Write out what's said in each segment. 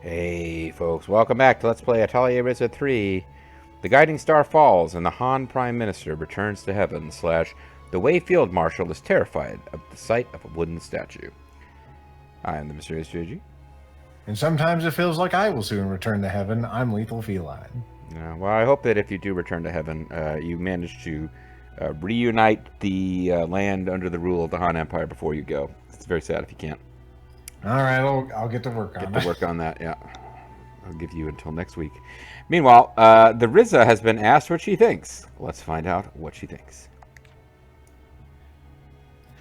Hey folks, welcome back to Let's Play Atelier Ryza 3. The guiding star falls and the Han Prime Minister returns to heaven / the Wei Field Marshal is terrified of the sight of a wooden statue. I am the Mysterious JG. And sometimes it feels like I will soon return to heaven. I'm Lethal Feline. Well, I hope that if you do return to heaven, you manage to reunite the land under the rule of the Han Empire before you go. It's very sad if you can't. All right, I'll get to work on it. Get to work on that, yeah. I'll give you until next week. Meanwhile, the Ryza has been asked what she thinks. Let's find out what she thinks.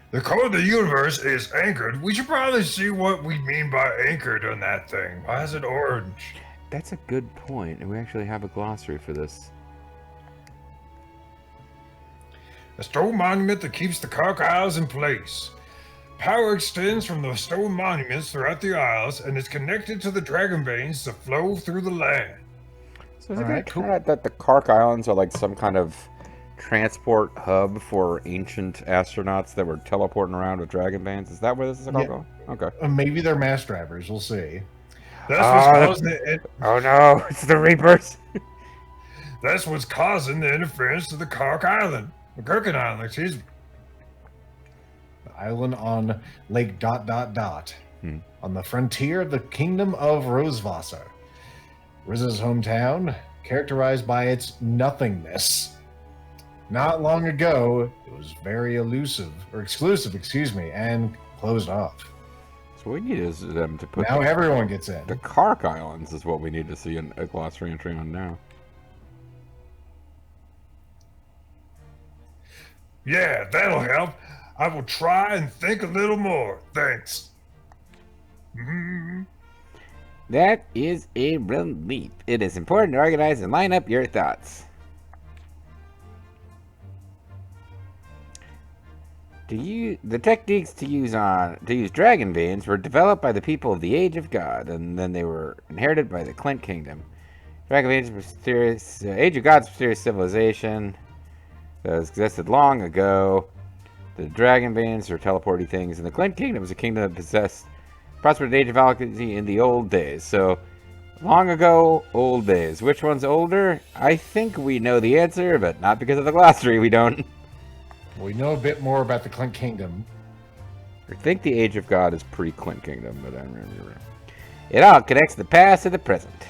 The core of the universe is anchored. We should probably see what we mean by anchored on that thing. Why is it orange? That's a good point, and we actually have a glossary for this. A stone monument that keeps the Kark Isles in place. Power extends from the stone monuments throughout the Isles and is connected to the dragon veins that flow through the land. So is it cool that the Kark Islands are like some kind of transport hub for ancient astronauts that were teleporting around with dragon veins? Is that where this is all going? Okay. Maybe they're mass drivers. We'll see. That's what's causing it. Oh no, it's the Reapers. That's what's causing the interference to the Kark Island. The Kirkin Island, excuse me. Island on Lake ... on the frontier of the Kingdom of Rosevasar. Ryza's hometown, characterized by its nothingness. Not long ago, it was very exclusive, and closed off. So what we need is them to put... Now everyone gets in. The Kark Islands is what we need to see a glossary entry on now. Yeah, that'll help. I will try and think a little more. Thanks. That is a relief. It is important to organize and line up your thoughts. The techniques to use dragon veins were developed by the people of the Age of God, and then they were inherited by the Clint Kingdom. Dragon veins were mysterious, Age of God's mysterious civilization that existed long ago. The dragon veins are teleporting things, and the Clint Kingdom was a kingdom that possessed prospered age of alchemy in the old days. So, long ago, old days. Which one's older? I think we know the answer, but not because of the glossary, we don't. We know a bit more about the Clint Kingdom. I think the Age of God is pre-Clint Kingdom, but I remember. It all connects the past to the present.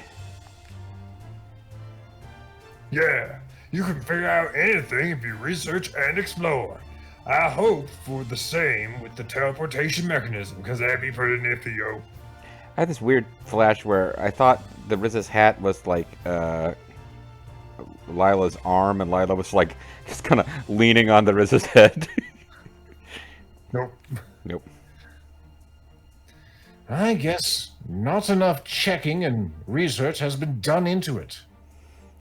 Yeah, you can figure out anything if you research and explore. I hope for the same with the teleportation mechanism, because that'd be pretty nifty, yo. I had this weird flash where I thought the Ryza's hat was like Lila's arm, and Lila was like just kind of leaning on the Ryza's head. Nope. I guess not enough checking and research has been done into it.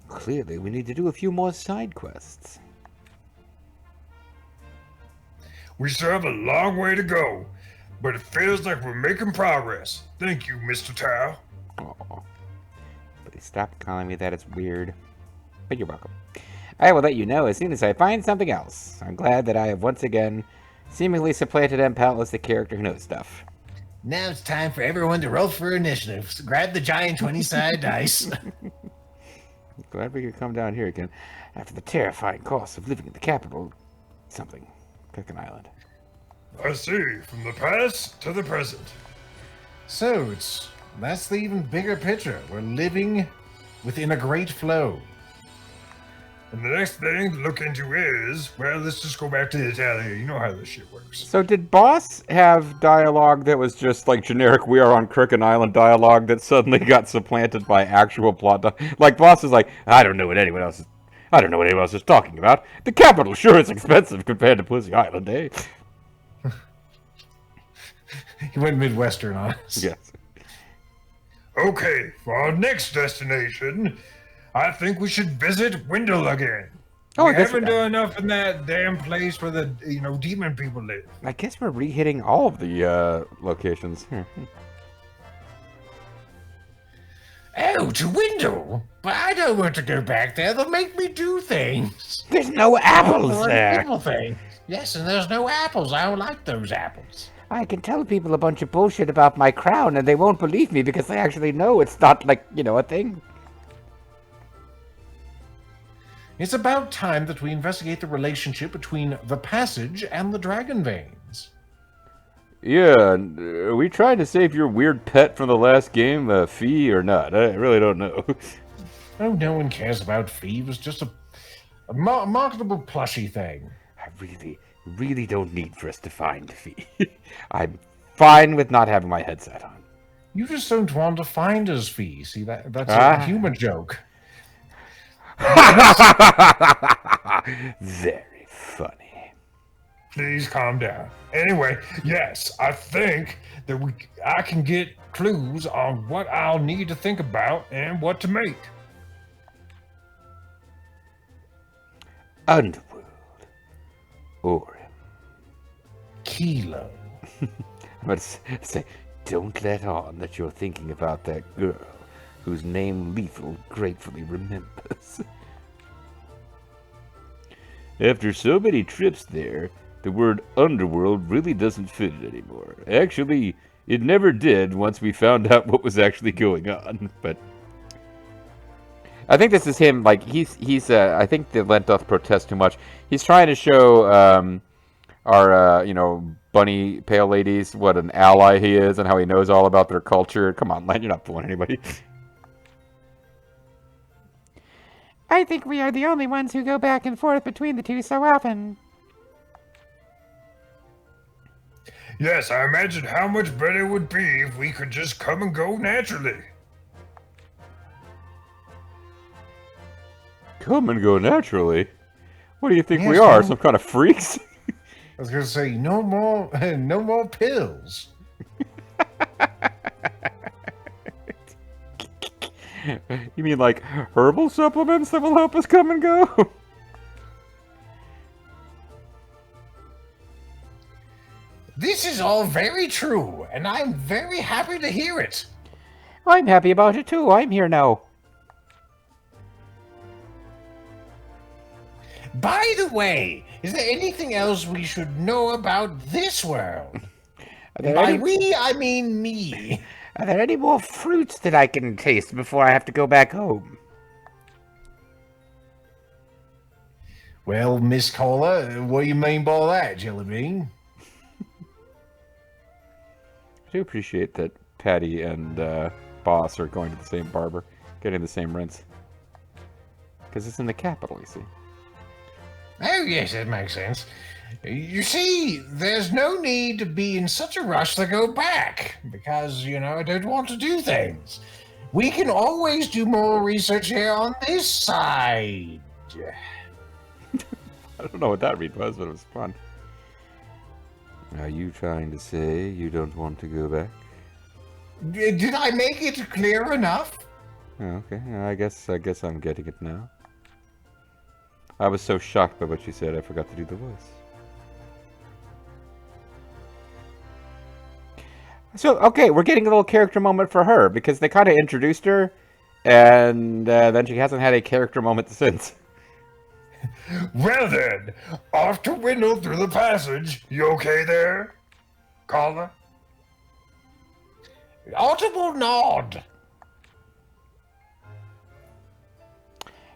Clearly, we need to do a few more side quests. We still have a long way to go, but it feels like we're making progress. Thank you, Mr. Tao. Aw. But stop calling me that, it's weird. But you're welcome. I will let you know as soon as I find something else. I'm glad that I have once again seemingly supplanted Empal as the character who knows stuff. Now it's time for everyone to roll for initiatives. Grab the giant 20-sided dice. Glad we could come down here again after the terrifying cost of living in the capital. Something. Kirkin Island. I see. From the past to the present. So, that's the even bigger picture. We're living within a great flow. And the next thing to look into is, well, let's just go back to the Atelier. You know how this shit works. So did Boss have dialogue that was just like generic "We are on Kirkin Island" dialogue that suddenly got supplanted by actual plot? Like Boss is like, I don't know what anyone else is talking about. The capital sure is expensive compared to Pussy Island, eh? He went Midwestern on us. Yes. Okay, for our next destination, I think we should visit Wendell again. Oh, we haven't done enough in that damn place where the demon people live. I guess we're re-hitting all of the locations. Oh, to Wendell? But I don't want to go back there. They'll make me do things. There's no apples there. Things. Yes, and there's no apples. I don't like those apples. I can tell people a bunch of bullshit about my crown and they won't believe me because they actually know it's not like, a thing. It's about time that we investigate the relationship between the passage and the dragon veins. Yeah, are we trying to save your weird pet from the last game, Fee, or not? I really don't know. Oh, no one cares about Fee. It was just a marketable plushy thing. I really don't need for us to find Fee. I'm fine with not having my headset on. You just don't want to find us, Fee. See, that's a humor joke. Very funny. Please calm down. Anyway, yes, I think that I can get clues on what I'll need to think about and what to make. Underworld. Orem. Kilo. I'm going to say, don't let on that you're thinking about that girl whose name Lethal gratefully remembers. After so many trips there, the word underworld really doesn't fit it anymore. Actually, it never did once we found out what was actually going on, but... I think this is him, like, he's I think the Lent doth protest too much. He's trying to show, our, bunny pale ladies what an ally he is and how he knows all about their culture. Come on, Lent, you're not fooling anybody. I think we are the only ones who go back and forth between the two so often. Yes, I imagined how much better it would be if we could just come and go naturally. Come and go naturally? What do you think we are, some kind of freaks? I was going to say, no more pills. You mean like herbal supplements that will help us come and go? This is all very true, and I'm very happy to hear it. I'm happy about it too. I'm here now. By the way, is there anything else we should know about this world? By we, I mean me. Are there any more fruits that I can taste before I have to go back home? Well, Miss Cola, what do you mean by that, Jelly Bean? I do appreciate that Patty and Boss are going to the same barber, getting the same rinse. Because it's in the capital, you see. Oh, yes, that makes sense. You see, there's no need to be in such a rush to go back, because, I don't want to do things. We can always do more research here on this side. I don't know what that read was, but it was fun. Are you trying to say you don't want to go back? Did I make it clear enough? Oh, okay, I guess I'm getting it now. I was so shocked by what you said, I forgot to do the voice. So, okay, we're getting a little character moment for her, because they kind of introduced her, and then she hasn't had a character moment since. Well then, off to Windle through the passage. You okay there, caller? Audible nod.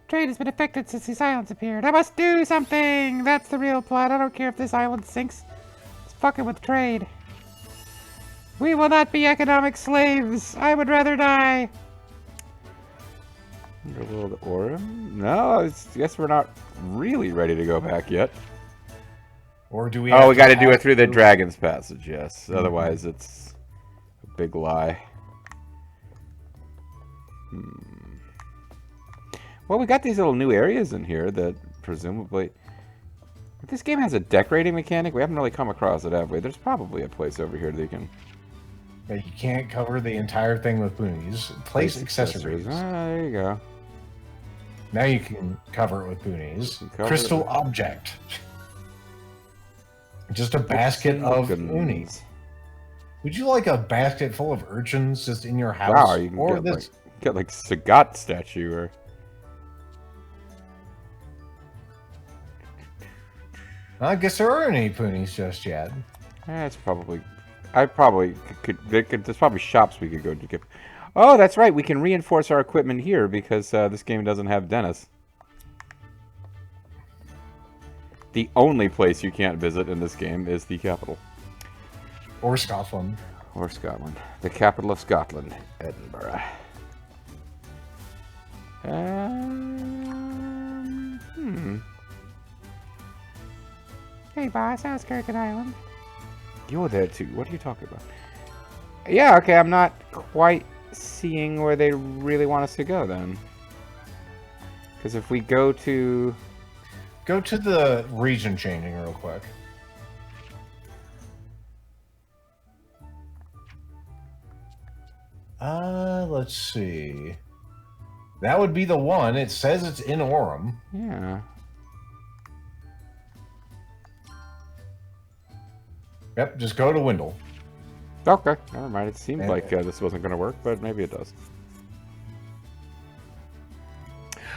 Trade has been affected since these islands appeared. I must do something! That's the real plot. I don't care if this island sinks. It's fucking with trade. We will not be economic slaves. I would rather die. Underworld Orem? No, I guess we're not really ready to go back yet. Or do we? Oh, we got to do it through the Dragon's Passage, yes. Mm-hmm. Otherwise, it's a big lie. Well, we got these little new areas in here that presumably... If this game has a decorating mechanic, we haven't really come across it, have we? There's probably a place over here that you can... But you can't cover the entire thing with boonies. Place accessories. There you go. Now you can cover it with boonies. Crystal object. Just a basket of boonies. Would you like a basket full of urchins just in your house? Wow, you can get like Sagat statue or... I guess there aren't any poonies just yet. It's probably I probably there's probably shops we could go to get. Oh, that's right. We can reinforce our equipment here because this game doesn't have Dennis. The only place you can't visit in this game is the capital. Or Scotland. Or Scotland. The capital of Scotland, Edinburgh. Hey, boss, how's Kirkin Island? You're there too. What are you talking about? Yeah, okay, I'm not quite seeing where they really want us to go then. Because if we go to... Go to the region changing real quick. Let's see. That would be the one. It says it's in Orem. Yeah. Yep, just go to Windle. Okay, never mind. It seemed like this wasn't going to work, but maybe it does.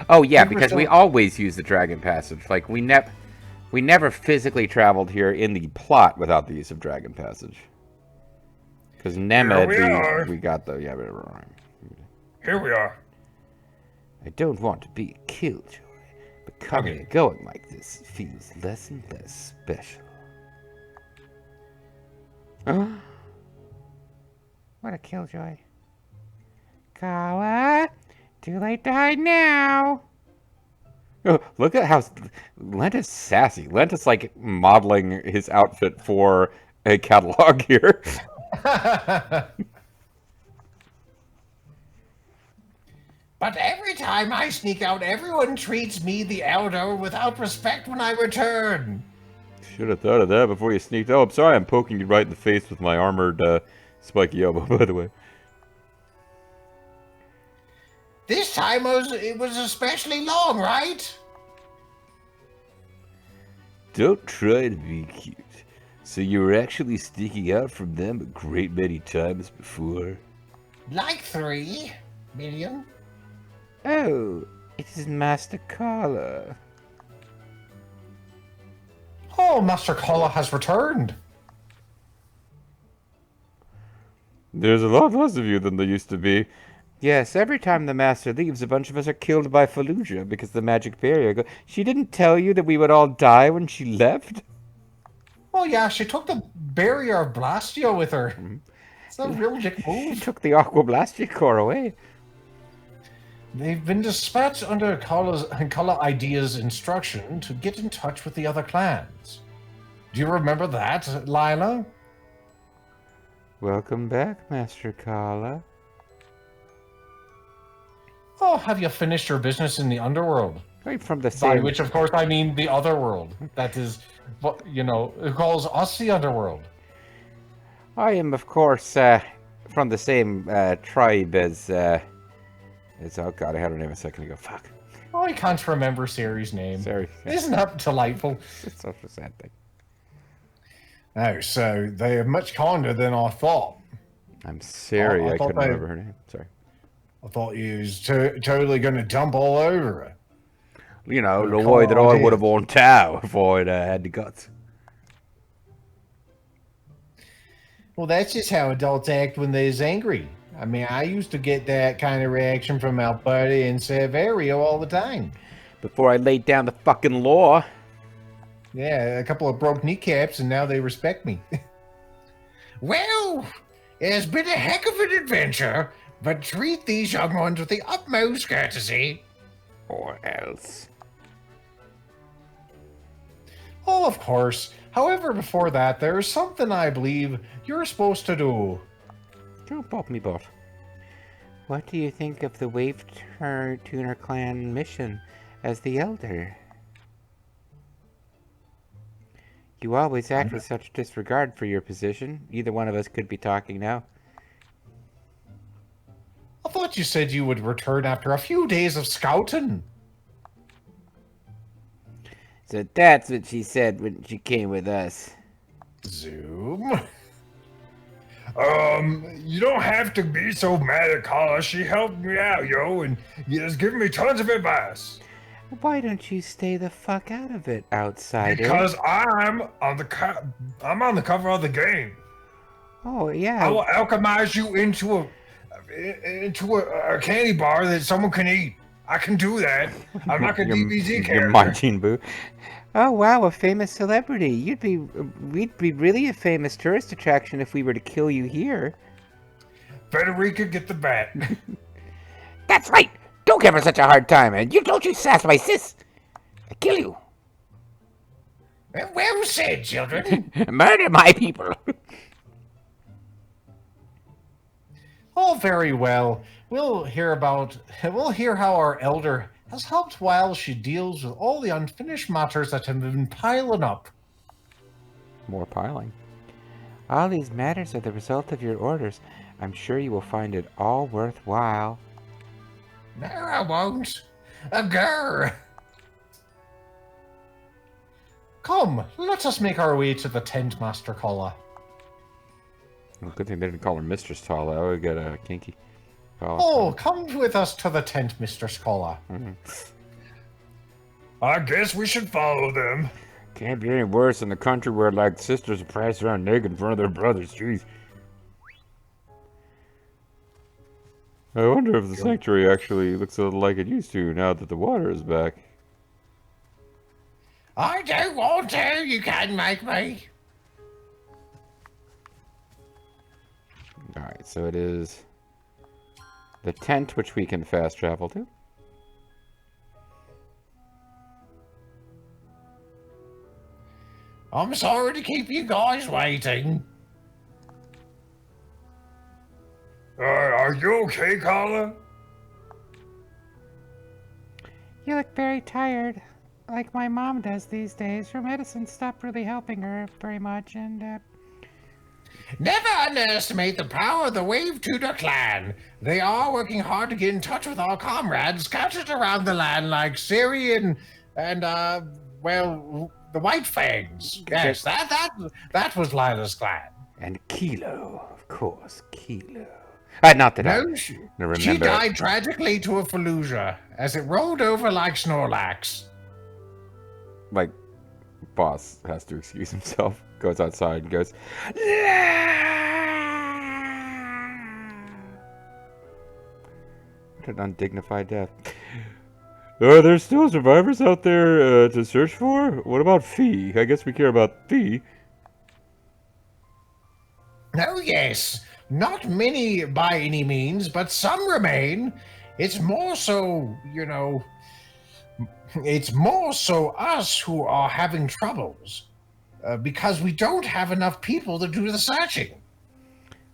Oh yeah, because we always use the Dragon Passage. Like we never physically traveled here in the plot without the use of Dragon Passage. Because Nemed, we got the Here we are. I don't want to be a killjoy, but coming and going like this feels less and less special. What a killjoy. Kala, too late to hide now. Oh, look at how Lent is sassy. Lent is like modeling his outfit for a catalog here. But every time I sneak out, everyone treats me, the Elder, without respect when I return. Should have thought of that before you sneaked. Oh, I'm sorry I'm poking you right in the face with my armored spiky elbow, by the way. This time it was especially long, right? Don't try to be cute. So you were actually sneaking out from them a great many times before? Like 3 million. Oh, it is Master Kala. Oh, Master Kala has returned. There's a lot less of you than there used to be. Yes, every time the Master leaves, a bunch of us are killed by Fallujah because the magic barrier She didn't tell you that we would all die when she left? Oh yeah, she took the barrier of Blastio with her. It's a real dick move. She took the Aqua Blastia core away. They've been dispatched under Kala Idea's instruction to get in touch with the other clans. Do you remember that, Lila? Welcome back, Master Kala. Oh, have you finished your business in the underworld? Right from the same... By which, of course, I mean the other world. That is, who calls us the underworld. I am, of course, from the same tribe as... oh god, I had her name a second ago. Fuck. Oh, I can't remember Ciri's name. Sorry. Isn't that delightful? It's such a sad thing. Oh, so they are much kinder than I thought. I'm Ciri. I couldn't remember her name. Sorry. I thought you was totally going to dump all over her. You know, the way that I would have worn Tau if I'd had the guts. Well, that's just how adults act when they're angry. I mean, I used to get that kind of reaction from Alberti and Severio all the time. Before I laid down the fucking law. Yeah, a couple of broke kneecaps, and now they respect me. Well, it's been a heck of an adventure, but treat these young ones with the utmost courtesy. Or else. Oh, of course. However, before that, there is something I believe you're supposed to do. Don't pop me butt. What do you think of the Wave Tuner Clan mission as the Elder? You always act with such disregard for your position. Either one of us could be talking now. I thought you said you would return after a few days of scouting. So that's what she said when she came with us. Zoom. You don't have to be so mad at Kala. She helped me out, yo, and has given me tons of advice. Why don't you stay the fuck out of it, outsider? Because I'm on the cover of the game. Oh, I yeah. will alchemize you into a candy bar that someone can eat. I can do that. I'm like a DBZ Your character. Majin Buu. Oh, wow, a famous celebrity. We'd be really a famous tourist attraction if we were to kill you here. Federica, get the bat. That's right. Don't give her such a hard time, and don't you sass my sis. I kill you. Well said, children. Murder my people. Oh, very well. We'll hear how our elder has helped while she deals with all the unfinished matters that have been piling up. More piling. All these matters are the result of your orders. I'm sure you will find it all worthwhile. No, I won't. A grr. Come, let us make our way to the tent, Master Kola. Well, good thing they didn't call her Mistress Tala. I would get a kinky. Oh, come with us to the tent, Mr. Skola. I guess we should follow them. Can't be any worse in the country where, like, sisters are pressed around naked in front of their brothers. Jeez. I wonder if the sanctuary actually looks a little like it used to now that the water is back. I don't want to. You can make me. Alright, so it is the tent, which we can fast travel to. I'm sorry to keep you guys waiting. Are you okay, Carla? You look very tired, like my mom does these days. Her medicine stopped really helping her very much, and, Never underestimate the power of the Wave Tudor clan. They are working hard to get in touch with our comrades scattered around the land like Siri and well, the White Fangs. Yes, that was Lila's clan. And Kilo, of course, Kilo. Not that No, I she remember. died tragically to a Fallujah as it rolled over like Snorlax. Like, boss has to excuse himself, goes outside and goes, what an undignified death. Are there still survivors out there to search for? What about Fee? I guess we care about Fee. Oh, yes. Not many by any means, but some remain. It's more so, it's more so us who are having troubles. Because we don't have enough people to do the searching.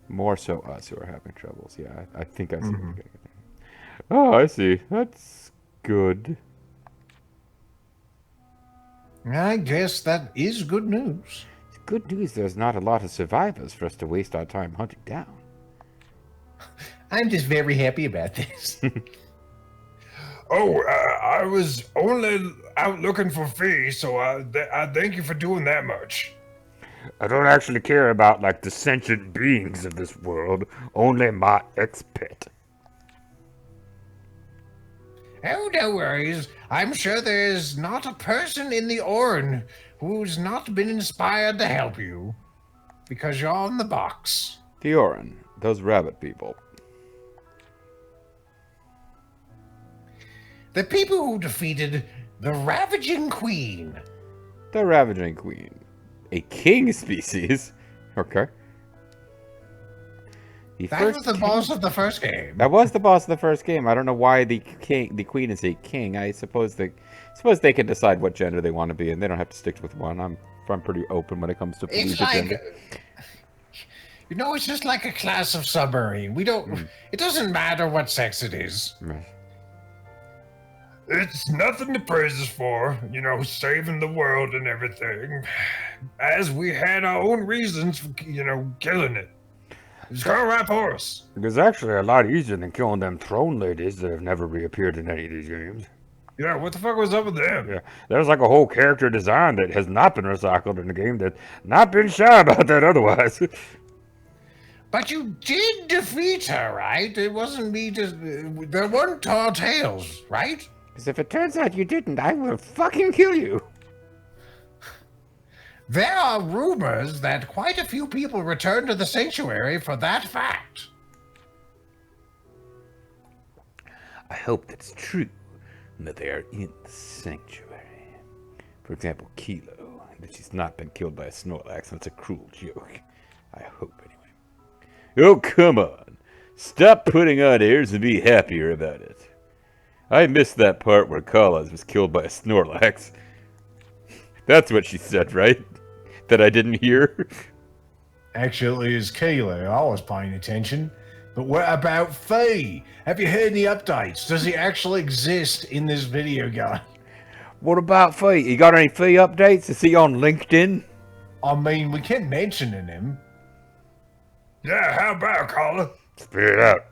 More so us who are having troubles. Yeah, I think I see what you're getting at there. Oh, I see. That's good. I guess that is good news. It's good news there's not a lot of survivors for us to waste our time hunting down. I'm just very happy about this. I was only out looking for Fee, so I thank you for doing that much. I don't actually care about, like, the sentient beings of this world. Only my ex-pet. Oh, no worries. I'm sure there's not a person in the Orin who's not been inspired to help you. Because you're on the box. The Orin, those rabbit people. The people who defeated the Ravaging Queen. The Ravaging Queen. A king species. Okay. That was the boss of the first game. That was the boss of the first game. I don't know why the queen is a king. I suppose they can decide what gender they want to be, and they don't have to stick with one. I'm pretty open when it comes to It's like, gender. It's just like a class of submarine. We don't. It doesn't matter what sex it is. Right. It's nothing to praise us for, saving the world and everything. As we had our own reasons for, killing it. It's going right for us. It's actually a lot easier than killing them throne ladies that have never reappeared in any of these games. Yeah, what the fuck was up with them? Yeah, there's like a whole character design that has not been recycled in the game that's not been shy about that otherwise. But you did defeat her, right? It wasn't me just... There weren't tall tales, right? Because if it turns out you didn't, I will fucking kill you. There are rumors that quite a few people return to the sanctuary for that fact. I hope that's true, and that they are in the sanctuary. For example, Kilo, that she's not been killed by a Snorlax, and it's a cruel joke. I hope, anyway. Oh, come on. Stop putting on airs and be happier about it. I missed that part where Kalas was killed by a Snorlax. That's what she said, right? That I didn't hear? Actually, it's Kayla. I was paying attention. But what about Faye? Have you heard any updates? Does he actually exist in this video game? What about Faye? You got any Faye updates? Is he on LinkedIn? I mean, we kept mentioning him. Yeah, how about, Carla? Spit it out.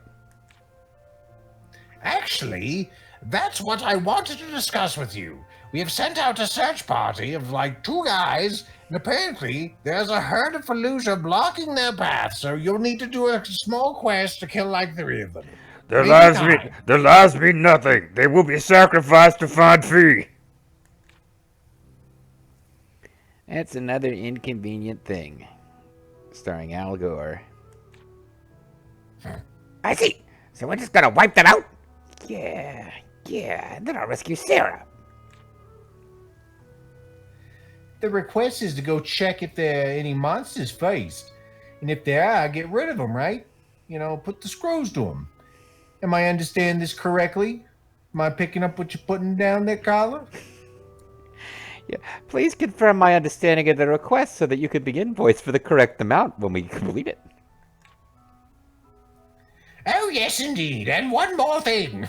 Actually, that's what I wanted to discuss with you. We have sent out a search party of like 2 guys, and apparently there's a herd of Fallujah blocking their path, so you'll need to do a small quest to kill like 3 of them. Their lives mean nothing. They will be sacrificed to find Fee. That's another inconvenient thing. Starring Al Gore. I see. So we're just gonna wipe them out? Yeah, and then I'll rescue Sarah. The request is to go check if there are any monsters faced. And if there are, get rid of them, right? You know, put the screws to them. Am I understanding this correctly? Am I picking up what you're putting down there, Carla? Yeah, please confirm my understanding of the request so that you can be invoiced for the correct amount when we complete it. Oh, yes, indeed. And one more thing.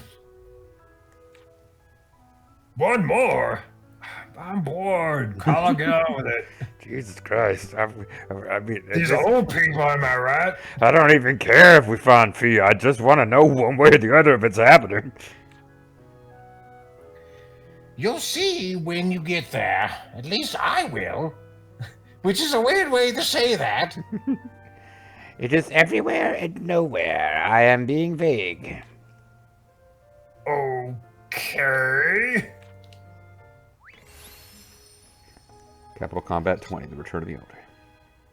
One more? I'm bored. Carla, get on with it. Jesus Christ. I mean, These old people, am I right? I don't even care if we find Fee. I just want to know one way or the other if it's happening. You'll see when you get there. At least I will. Which is a weird way to say that. It is everywhere and nowhere. I am being vague. Okay. Capital Combat 20, The Return of the Elder.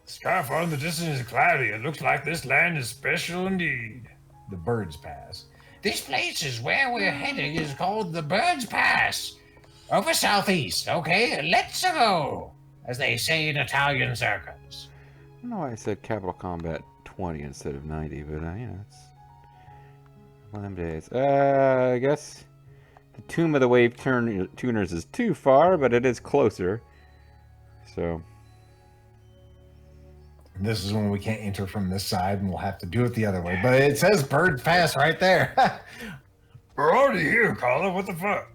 Sky far in the distance is cloudy. It looks like this land is special indeed. The Birds Pass. This place is where we're heading is called the Birds Pass. Over southeast, okay? Let's go, as they say in Italian circles. I don't know why I said Capital Combat 20 instead of 90, but, you know, it's one of them days. I guess the Tomb of the Wave Tuners is too far, but it is closer. So... This is when we can't enter from this side, and we'll have to do it the other way. But it says Bird Pass right there. We're already here, Carla. What the fuck?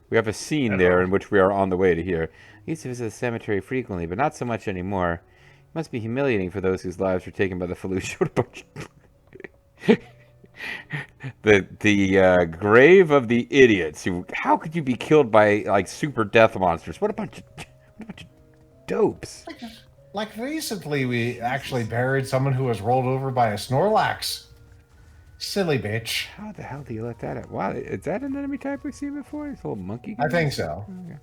We have a scene there in which we are on the way to here. I used to visit the cemetery frequently, but not so much anymore. It must be humiliating for those whose lives were taken by the Fallujah. the grave of the idiots. How could you be killed by like super death monsters? What a bunch of dopes. Like recently, we actually buried someone who was rolled over by a Snorlax. Silly bitch. How the hell do you let that out? Wow, is that an enemy type we've seen before? This little monkey guy? I think so. Okay.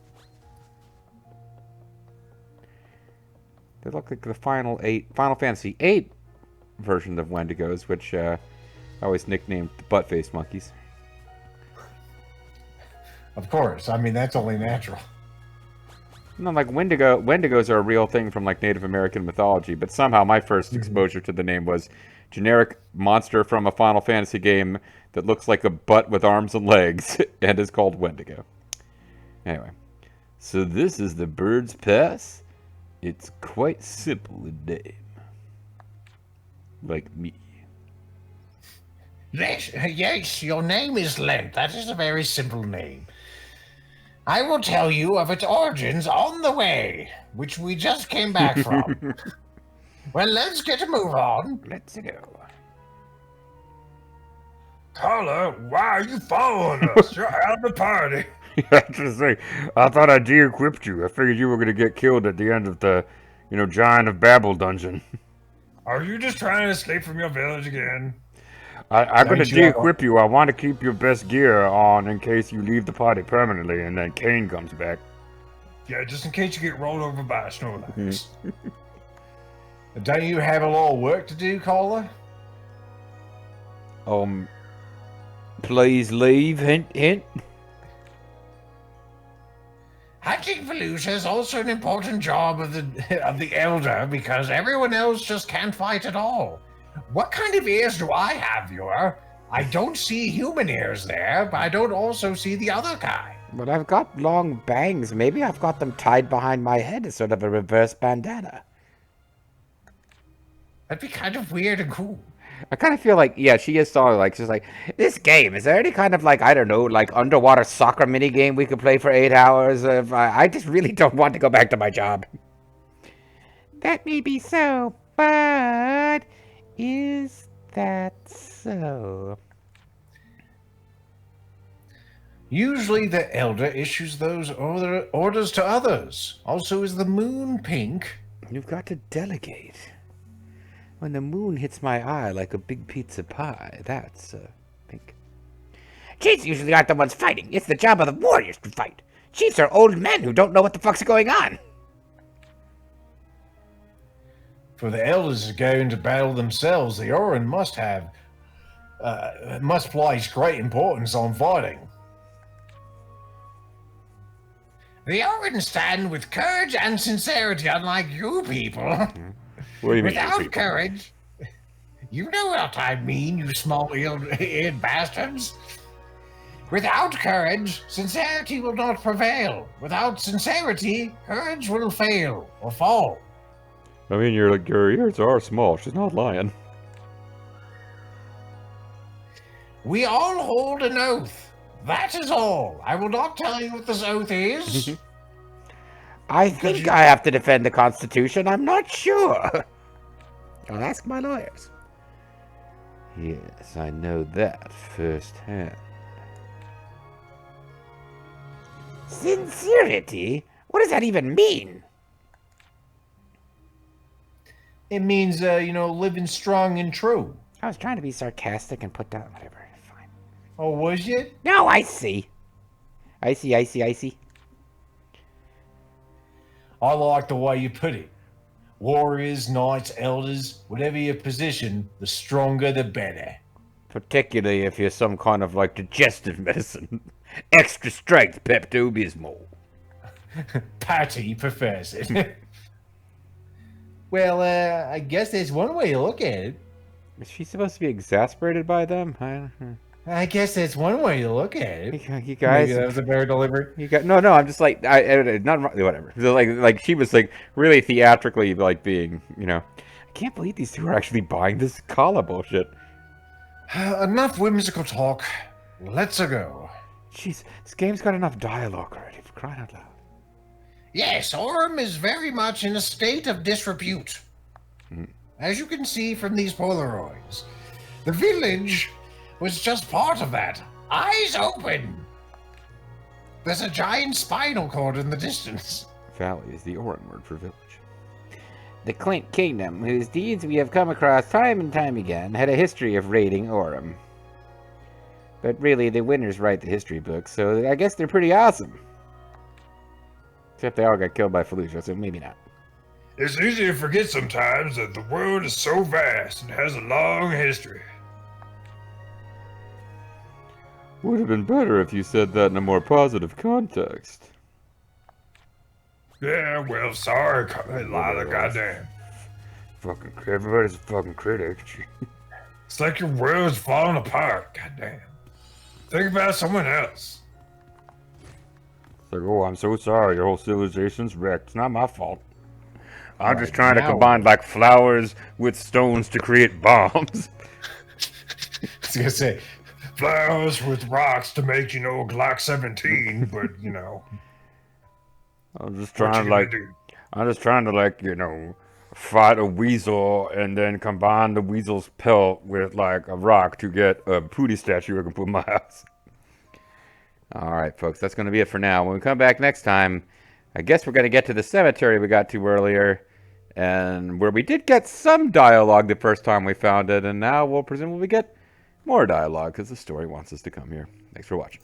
They look like the Final Fantasy VIII version of Wendigos, which I always nicknamed the butt-faced monkeys. Of course. I mean, that's only natural. No, like Wendigos are a real thing from like Native American mythology, but somehow my first exposure to the name was generic monster from a Final Fantasy game that looks like a butt with arms and legs and is called Wendigo. Anyway, so this is the Bird's Pass. It's quite simple in name. Like me. Yes, your name is Lent. That is a very simple name. I will tell you of its origins on the way, which we just came back from. Well, let's get a move on. Let's go. Carla, why are you following us? You're out of the party. I thought I de-equipped you. I figured you were going to get killed at the end of the, Giant of Babel dungeon. Are you just trying to escape from your village again? I'm going to de-equip you. I want to keep your best gear on in case you leave the party permanently and then Kane comes back. Yeah, just in case you get rolled over by a Snorlax. Don't you have a lot of work to do, caller? Please leave. Hint, hint. Hunting for loot is also an important job of the elder because everyone else just can't fight at all. What kind of ears do I have, Yor? I don't see human ears there, but I don't also see the other kind. But I've got long bangs. Maybe I've got them tied behind my head as sort of a reverse bandana. That'd be kind of weird and cool. I kind of feel like, yeah, she is sort of like, she's like, this game, is there any kind of like, I don't know, like underwater soccer mini game we could play for 8 hours? I just really don't want to go back to my job. That may be so, but is that so? Usually the elder issues those orders to others. Also, is the moon pink? You've got to delegate. When the moon hits my eye like a big pizza pie, that's pink. Chiefs usually aren't the ones fighting. It's the job of the warriors to fight. Chiefs are old men who don't know what the fuck's going on. For the elders to go into battle themselves, the Orin must place great importance on fighting. The Orin stand with courage and sincerity, unlike you people. What do you mean? Without courage, you know what I mean, you small eared bastards. Without courage, sincerity will not prevail. Without sincerity, courage will fail or fall. I mean, your ears are small. She's not lying. We all hold an oath. That is all. I will not tell you what this oath is. I think I have to defend the Constitution. I'm not sure. I'll ask my lawyers. Yes, I know that firsthand. Sincerity? What does that even mean? It means, living strong and true. I was trying to be sarcastic and put down whatever. Fine. Oh, was it? No, I see. I see. I like the way you put it. Warriors, knights, elders, whatever your position, the stronger the better. Particularly if you're some kind of like digestive medicine. Extra strength Pepto-Bismol. Patty prefers it. Well, I guess there's one way to look at it. Is she supposed to be exasperated by them? I guess that's one way to look at it. You guys, maybe that was a better delivery. No. I'm just like, not whatever. Like she was like really theatrically like being, I can't believe these two are actually buying this Kala bullshit. Enough whimsical talk. Let's go. Jeez, this game's got enough dialogue already, for crying out loud. Yes, Orem is very much in a state of disrepute. As you can see from these Polaroids, the village was just part of that. Eyes open! There's a giant spinal cord in the distance. Valley is the Orin word for village. The Clint Kingdom, whose deeds we have come across time and time again, had a history of raiding Orem. But really, the winners write the history books, so I guess they're pretty awesome. Except they all got killed by Fallujah, so maybe not. It's easy to forget sometimes that the world is so vast and has a long history. Would have been better if you said that in a more positive context. Yeah, well, sorry, Lila, goddamn. Fucking everybody's a fucking critic. It's like your world's falling apart, goddamn. Think about someone else. It's like, oh, I'm so sorry, your whole civilization's wrecked. It's not my fault. I'm just trying to combine like flowers with stones to create bombs. I was gonna say, flowers with rocks to make, a Glock 17, but, I'm just trying to fight a weasel and then combine the weasel's pelt with like a rock to get a Pootie statue I can put in my house. All right, folks, that's going to be it for now. When we come back next time, I guess we're going to get to the cemetery we got to earlier, and where we did get some dialogue the first time we found it, and now we'll presumably get more dialogue because the story wants us to come here. Thanks for watching.